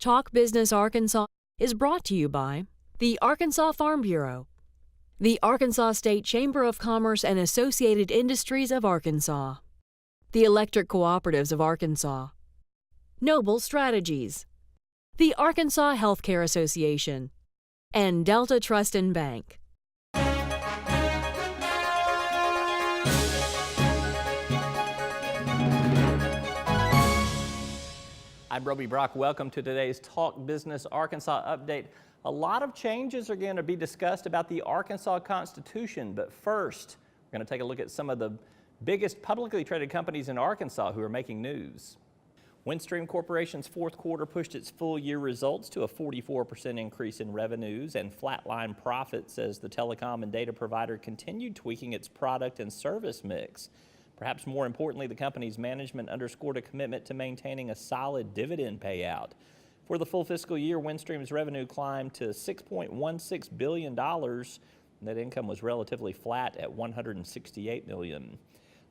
Talk Business Arkansas is brought to you by the Arkansas Farm Bureau, the Arkansas State Chamber of Commerce and Associated Industries of Arkansas, the Electric Cooperatives of Arkansas, Noble Strategies, the Arkansas Healthcare Association, and Delta Trust and Bank. I'm Roby Brock. Welcome to today's Talk Business Arkansas update. A lot of changes are going to be discussed about the Arkansas Constitution, but first, we're going to take a look at some of the biggest publicly traded companies in Arkansas who are making news. Windstream Corporation's fourth quarter pushed its full-year results to a 44% increase in revenues and flatline profits as the telecom and data provider continued tweaking its product and service mix. Perhaps more importantly, the company's management underscored a commitment to maintaining a solid dividend payout. For the full fiscal year, Windstream's revenue climbed to $6.16 billion. Net income was relatively flat at $168 million.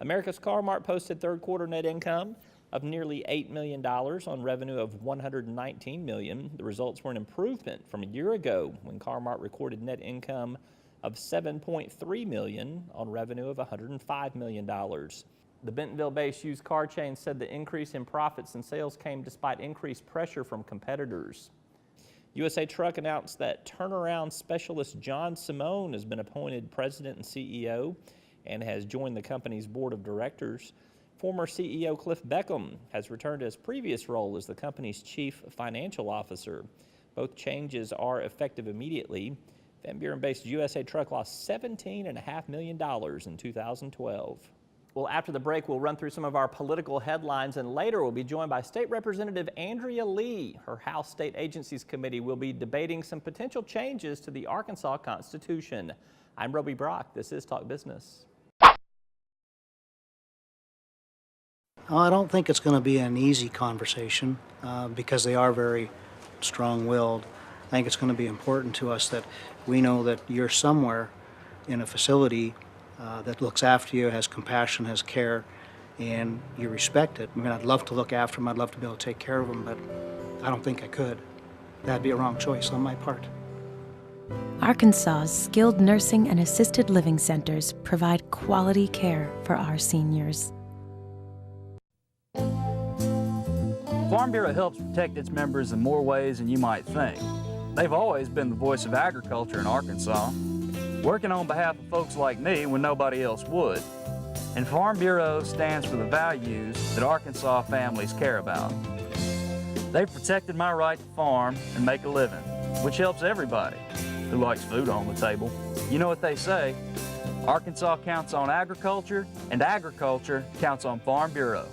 America's Car Mart posted third quarter net income of nearly $8 million on revenue of $119 million. The results were an improvement from a year ago when Car Mart recorded net income of $7.3 million on revenue of $105 million. The Bentonville-based used car chain said the increase in profits and sales came despite increased pressure from competitors. USA Truck announced that turnaround specialist John Simone has been appointed president and CEO and has joined the company's board of directors. Former CEO Cliff Beckham has returned to his previous role as the company's chief financial officer. Both changes are effective immediately. Van Buren-based USA Truck lost $17.5 million in 2012. Well, after the break, we'll run through some of our political headlines, and later we'll be joined by State Representative Andrea Lea. Her House State Agencies Committee will be debating some potential changes to the Arkansas Constitution. I'm Roby Brock. This is Talk Business. I don't think it's going to be an easy conversation because they are very strong-willed. I think it's going to be important to us that we know that you're somewhere in a facility that looks after you, has compassion, has care, and you respect it. I mean, I'd love to look after them, I'd love to be able to take care of them, but I don't think I could. That'd be a wrong choice on my part. Arkansas's skilled nursing and assisted living centers provide quality care for our seniors. Farm Bureau helps protect its members in more ways than you might think. They've always been the voice of agriculture in Arkansas, working on behalf of folks like me when nobody else would. And Farm Bureau stands for the values that Arkansas families care about. They've protected my right to farm and make a living, which helps everybody who likes food on the table. You know what they say, Arkansas counts on agriculture, and agriculture counts on Farm Bureau.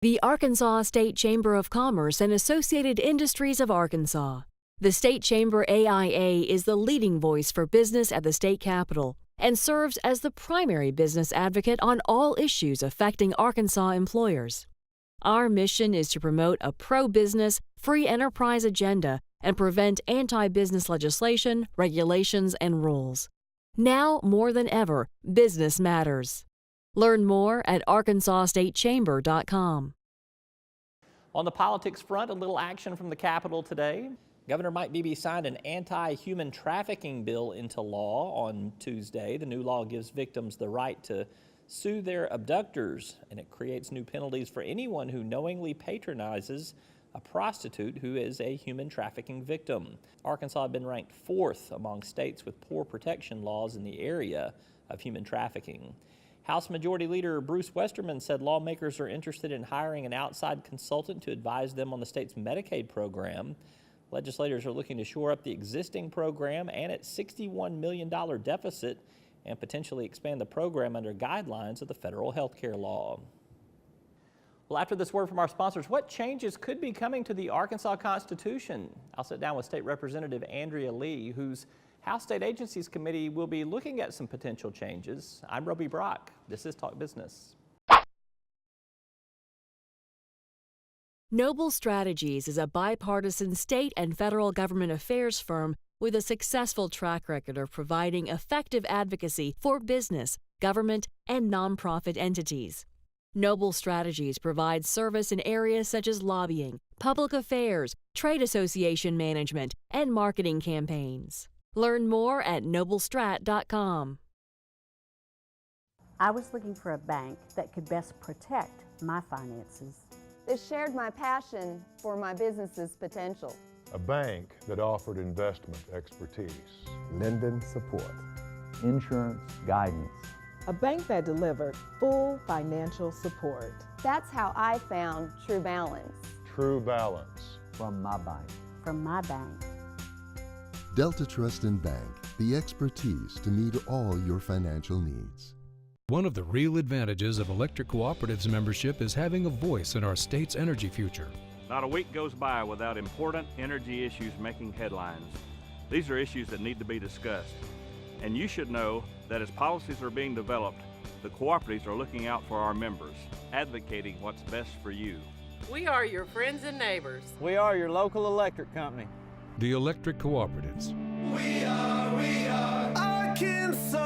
The Arkansas State Chamber of Commerce and Associated Industries of Arkansas. The State Chamber AIA is the leading voice for business at the state capitol and serves as the primary business advocate on all issues affecting Arkansas employers. Our mission is to promote a pro-business, free enterprise agenda and prevent anti-business legislation, regulations, and rules. Now more than ever, business matters. Learn more at arkansasstatechamber.com. On the politics front, a little action from the Capitol today. Governor Mike Beebe signed an anti-human trafficking bill into law on Tuesday. The new law gives victims the right to sue their abductors, and it creates new penalties for anyone who knowingly patronizes a prostitute who is a human trafficking victim. Arkansas had been ranked 4th among states with poor protection laws in the area of human trafficking. House Majority Leader Bruce Westerman said lawmakers are interested in hiring an outside consultant to advise them on the state's Medicaid program. Legislators are looking to shore up the existing program and its $61 million deficit and potentially expand the program under guidelines of the federal health care law. Well, after this word from our sponsors, what changes could be coming to the Arkansas Constitution? I'll sit down with State Representative Andrea Lea, whose House State Agencies Committee will be looking at some potential changes. I'm Roby Brock. This is Talk Business. Noble Strategies is a bipartisan state and federal government affairs firm with a successful track record of providing effective advocacy for business, government, and nonprofit entities. Noble Strategies provides service in areas such as lobbying, public affairs, trade association management, and marketing campaigns. Learn more at noblestrat.com. I was looking for a bank that could best protect my finances. That shared my passion for my business's potential. A bank that offered investment expertise, lending support, insurance guidance. A bank that delivered full financial support. That's how I found True Balance. True Balance. From my bank. From my bank. Delta Trust and Bank, the expertise to meet all your financial needs. One of the real advantages of electric cooperatives membership is having a voice in our state's energy future. Not a week goes by without important energy issues making headlines. These are issues that need to be discussed. And you should know that as policies are being developed, the cooperatives are looking out for our members, advocating what's best for you. We are your friends and neighbors. We are your local electric company. The electric cooperatives. We are Arkansas.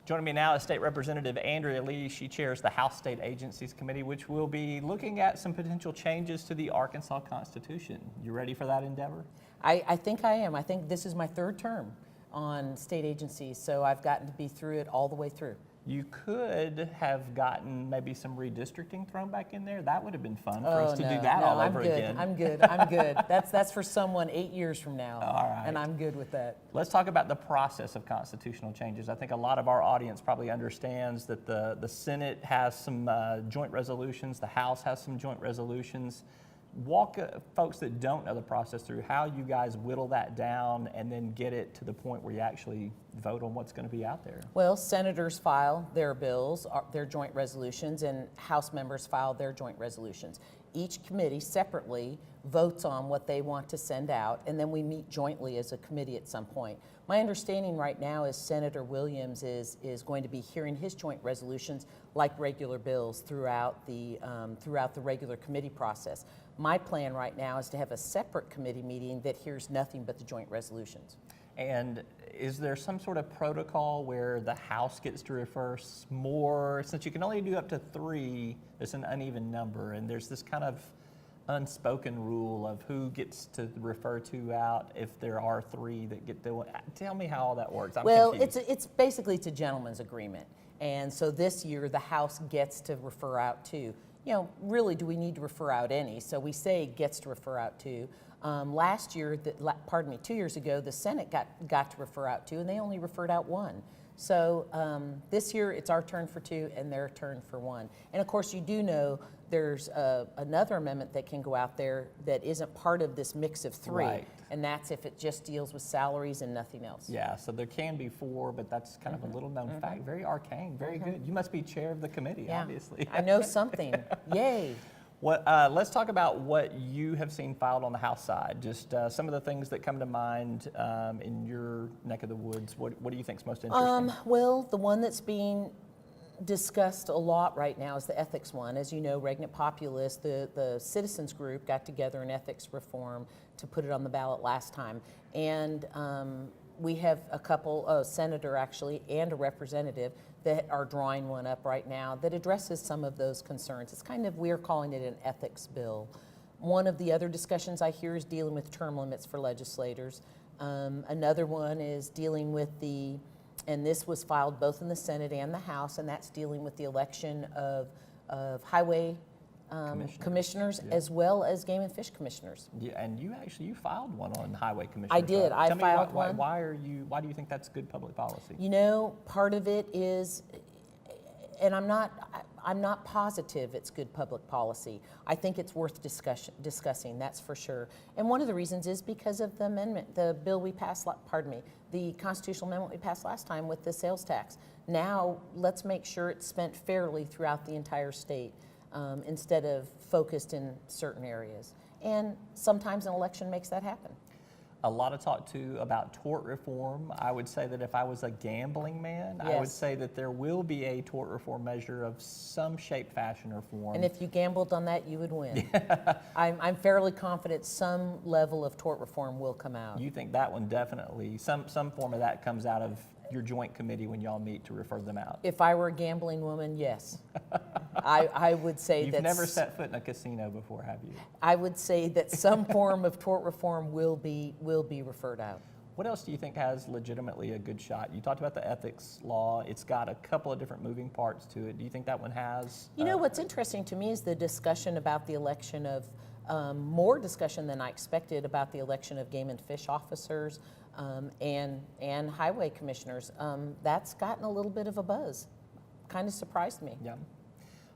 Joining me now is State Representative Andrea Lea. She chairs the House State Agencies Committee, which will be looking at some potential changes to the Arkansas Constitution. You ready for that endeavor? I think I am. I think this is my third term on state agencies, so I've gotten to be through it all the way through. You could have gotten maybe some redistricting thrown back in there. That would have been fun for us to do that all over again. I'm good. I'm good. That's for someone 8 years from now. All right. And I'm good with that. Let's talk about the process of constitutional changes. I think a lot of our audience probably understands that the Senate has some joint resolutions, the House has some joint resolutions. Walk folks that don't know the process through how you guys whittle that down and then get it to the point where you actually vote on what's going to be out there. Well, senators file their bills, their joint resolutions, and House members file their joint resolutions. Each committee separately votes on what they want to send out, and then we meet jointly as a committee at some point. My understanding right now is Senator Williams is going to be hearing his joint resolutions like regular bills throughout the regular committee process. My plan right now is to have a separate committee meeting that hears nothing but the joint resolutions. And is there some sort of protocol where the House gets to refer more? Since you can only do up to 3, it's an uneven number, and there's this kind of unspoken rule of who gets to refer to out if there are 3 that get to. Tell me how all that works. I'm confused. It's basically a gentleman's agreement, and so this year the House gets to refer out to. You know, really, do we need to refer out any? So we say gets to refer out to. Last year, 2 years ago, the Senate got to refer out to, and they only referred out 1. So this year, it's our turn for 2 and their turn for 1. And of course, you do know there's another amendment that can go out there that isn't part of this mix of 3. Right. And that's if it just deals with salaries and nothing else. Yeah, so there can be 4, but that's kind of a little known fact. Very arcane, very good. You must be chair of the committee, obviously. I know something. Yay. Let's talk about what you have seen filed on the House side. Just some of the things that come to mind in your neck of the woods. What do you think is most interesting? Well, the one that's being discussed a lot right now is the ethics one. As you know, Regnant Populace, the citizens group, got together an ethics reform to put it on the ballot last time. And we have a senator actually and a representative that are drawing one up right now that addresses some of those concerns. It's kind of, we're calling it an ethics bill. One of the other discussions I hear is dealing with term limits for legislators. Another one is dealing with and this was filed both in the Senate and the House, and that's dealing with the election of highway commissioners as well as game and fish commissioners. Yeah, and you filed one on highway commissioners. I did. Right? I filed one. Why do you think that's good public policy? You know, part of it is, and I'm not positive it's good public policy. I think it's worth discussing, that's for sure. And one of the reasons is because of the amendment, the bill we passed, the constitutional amendment we passed last time with the sales tax. Now, let's make sure it's spent fairly throughout the entire state instead of focused in certain areas. And sometimes an election makes that happen. A lot of talk too about tort reform. I would say that if I was a gambling man, I would say that there will be a tort reform measure of some shape, fashion, or form. And if you gambled on that, you would win. I'm fairly confident some level of tort reform will come out. You think that one definitely, some form of that comes out of your joint committee when y'all meet to refer them out? If I were a gambling woman, yes. I would say that... You've never set foot in a casino before, have you? I would say that some form of tort reform will be referred out. What else do you think has legitimately a good shot? You talked about the ethics law. It's got a couple of different moving parts to it. Do you think that one has? You know, what's interesting to me is the discussion about the election of, more discussion than I expected about the election of game and fish officers and highway commissioners. That's gotten a little bit of a buzz. Kind of surprised me. Yeah.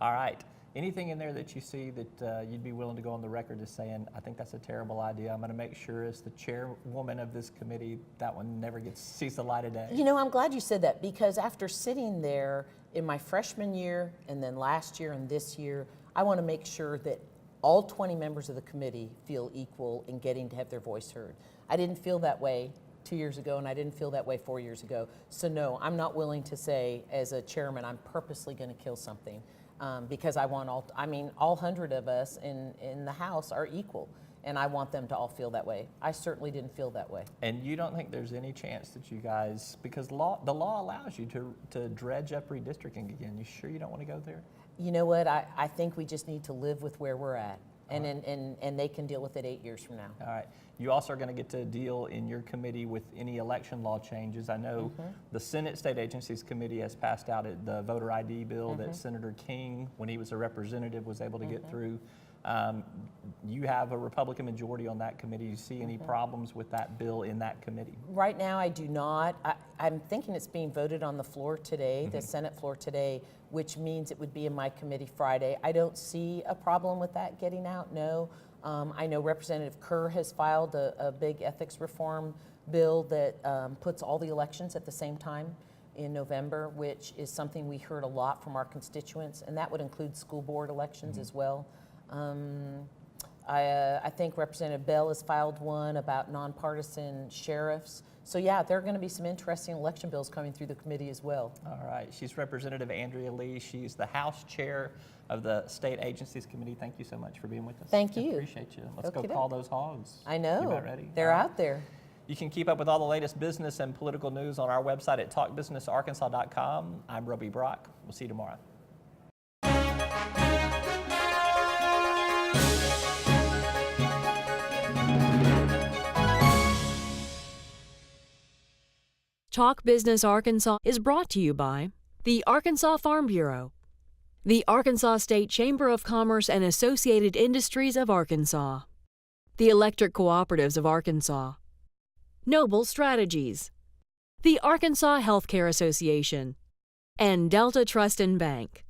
All right. Anything in there that you see that you'd be willing to go on the record as saying, I think that's a terrible idea. I'm going to make sure as the chairwoman of this committee, that one never sees the light of day. You know, I'm glad you said that, because after sitting there in my freshman year and then last year and this year, I want to make sure that all 20 members of the committee feel equal in getting to have their voice heard. I didn't feel that way 2 years ago, and I didn't feel that way 4 years ago. So no, I'm not willing to say as a chairman, I'm purposely going to kill something. Because I want all 100 of us in the House are equal, and I want them to all feel that way. I certainly didn't feel that way. And you don't think there's any chance that you guys, because the law allows you to dredge up redistricting again. You sure you don't want to go there? You know what, I think we just need to live with where we're at, and they can deal with it 8 years from now. All right. You also are going to get to deal in your committee with any election law changes. I know the Senate State Agencies Committee has passed out the voter ID bill that Senator King, when he was a representative, was able to get through. You have a Republican majority on that committee. Do you see any problems with that bill in that committee? Right now, I do not. I'm thinking it's being voted on the floor today, the Senate floor today, which means it would be in my committee Friday. I don't see a problem with that getting out, no. I know Representative Kerr has filed a big ethics reform bill that puts all the elections at the same time in November, which is something we heard a lot from our constituents, and that would include school board elections as well. I think Representative Bell has filed one about nonpartisan sheriffs. So yeah, there are going to be some interesting election bills coming through the committee as well. All right. She's Representative Andrea Lea. She's the House Chair of the State Agencies Committee. Thank you so much for being with us. Thank you. Appreciate you. Let's go call those hogs. I know. You about ready? They're out there. You can keep up with all the latest business and political news on our website at talkbusinessarkansas.com. I'm Roby Brock. We'll see you tomorrow. Talk Business Arkansas is brought to you by the Arkansas Farm Bureau, the Arkansas State Chamber of Commerce and Associated Industries of Arkansas, the Electric Cooperatives of Arkansas, Noble Strategies, the Arkansas Healthcare Association, and Delta Trust and Bank.